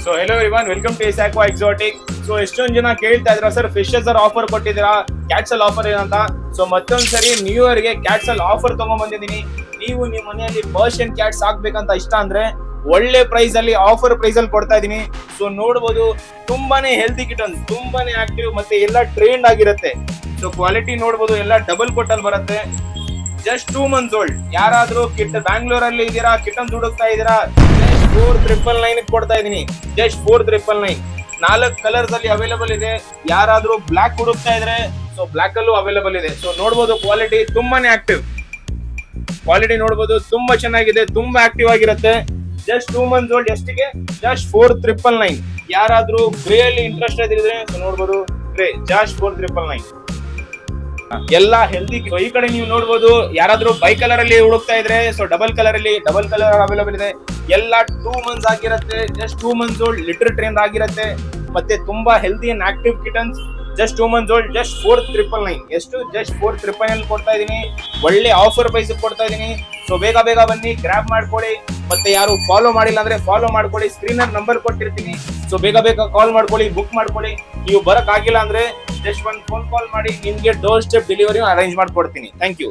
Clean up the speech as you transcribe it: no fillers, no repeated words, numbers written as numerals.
So hello everyone, welcome to aqua exotic. So ಎಷ್ಟೊಂದು ಜನ ಕೇಳ್ತಾ ಇದ್ರ ಸರ್ ಫಿಶಸ್ ಆಫರ್ ಕೊಟ್ಟಿದ್ದೀರಾ, ಕ್ಯಾಟ್ಸಲ್ ಆಫರ್ ಏನಂತ. ಸೊ ಮತ್ತೊಂದ್ಸರಿ ನ್ಯೂ ಇಯರ್ ಗೆ ಕ್ಯಾಟ್ಸಲ್ ಆಫರ್ ತಗೊಂಡ್ ಬಂದಿದ್ದೀನಿ. ನೀವು ನಿಮ್ಮ ಮನೆಯಲ್ಲಿ ಪರ್ಷಿಯನ್ ಕ್ಯಾಟ್ಸ್ ಹಾಕ್ಬೇಕಂತ ಇಷ್ಟ ಅಂದ್ರೆ ಒಳ್ಳೆ ಪ್ರೈಸ್ ಅಲ್ಲಿ ಆಫರ್ ಪ್ರೈಸ್ ಅಲ್ಲಿ ಕೊಡ್ತಾ ಇದೀನಿ. ಸೊ ನೋಡಬಹುದು, ತುಂಬಾನೇ ಹೆಲ್ದಿ ಕಿಟನ್ಸ್, ತುಂಬಾನೇ ಆಕ್ಟಿವ್ ಮತ್ತೆ ಎಲ್ಲ ಟ್ರೈನ್ಡ್ ಆಗಿರುತ್ತೆ. ಸೊ ಕ್ವಾಲಿಟಿ ನೋಡಬಹುದು, ಎಲ್ಲ ಡಬಲ್ ಕೋಟಲ್ ಬರುತ್ತೆ. Just 2 months old. ಯಾರಾದ್ರೂ ಬ್ಯಾಂಗ್ಳೂರಲ್ಲಿ ಇದೀರಾ, ಕಿಟನ್ಸ್ ಹುಡುಕ್ತಾ ಇದೀರಾ, ಜಸ್ಟ್ 4999 ಕೊಡ್ತಾ ಇದೀನಿ. ಜಸ್ಟ್ 4999. 4 ಕಲರ್ಸ್ ಅಲ್ಲಿ ಅವೈಲೇಬಲ್ ಇದೆ. ಯಾರಾದ್ರೂ ಬ್ಲಾಕ್ ಹುಡುಕ್ತಾ ಇದ್ರೆ ಸೊ ಬ್ಲಾಕ್ ಅಲ್ಲೂ ಅವೈಲೇಬಲ್ ಇದೆ. ಸೊ ನೋಡಬಹುದು, ಕ್ವಾಲಿಟಿ ತುಂಬಾನೇ ಆಕ್ಟಿವ್. ಕ್ವಾಲಿಟಿ ನೋಡಬಹುದು, ತುಂಬಾ ಚೆನ್ನಾಗಿದೆ, ತುಂಬಾ ಆಕ್ಟಿವ್ ಆಗಿರುತ್ತೆ. Just 2 months old. ಎಷ್ಟಿಗೆ? ಜಸ್ಟ್ 4999. ಯಾರಾದ್ರೂ ಗ್ರೇ ಅಲ್ಲಿ ಇಂಟ್ರೆಸ್ಟ್ ಇದ್ರೆ ನೋಡಬಹುದು, ಗ್ರೇ ಜಸ್ಟ್ 4999. ಎಲ್ಲ ಹೆಲ್ದಿ. ಈ ಕಡೆ ನೀವು ನೋಡಬಹುದು, ಯಾರಾದ್ರೂ ಬೈ ಕಲರ್ ಅಲ್ಲಿ ಹುಡುಕ್ತಾ ಇದ್ರೆ ಸೊ ಡಬಲ್ ಕಲರ್ ಅವೈಲೇಬಲ್ ಇದೆ. ಎಲ್ಲ 2 months ಆಗಿರುತ್ತೆ. Just 2 months old, litter train ಆಗಿರುತ್ತೆ. ಮತ್ತೆ ತುಂಬಾ healthy and active kittens. Just 2 months old. Just 4999. ಎಷ್ಟು? ಜಸ್ಟ್ 4999 ಕೊಡ್ತಾ ಇದೀನಿ. ಒಳ್ಳೆ ಆಫರ್ ಪ್ರೈಸ್ ಕೊಡ್ತಾ ಇದೀನಿ. ಸೊ ಬೇಗ ಬನ್ನಿ, ಗ್ರಾಬ್ ಮಾಡ್ಕೊಳ್ಳಿ. ಮತ್ತೆ ಯಾರು ಫಾಲೋ ಮಾಡಿಲ್ಲ ಅಂದ್ರೆ ಫಾಲೋ ಮಾಡ್ಕೊಳ್ಳಿ. ಸ್ಕ್ರೀನರ್ ನಂಬರ್ ಕೊಟ್ಟಿರ್ತೀನಿ. ಸೊ ಬೇಗ ಕಾಲ್ ಮಾಡ್ಕೊಳ್ಳಿ, ಬುಕ್ ಮಾಡ್ಕೊಳ್ಳಿ. ನೀವು ಬರಕ್ ಆಗಿಲ್ಲ ಅಂದ್ರೆ ಜಸ್ಟ್ ಒಂದು ಫೋನ್ ಕಾಲ್ ಮಾಡಿ, ನಿಮ್ಗೆ ಡೋರ್ ಸ್ಟೆಪ್ ಡೆಲಿವರಿ ಅರೇಂಜ್ ಮಾಡ್ಕೊಡ್ತೀನಿ. Thank you.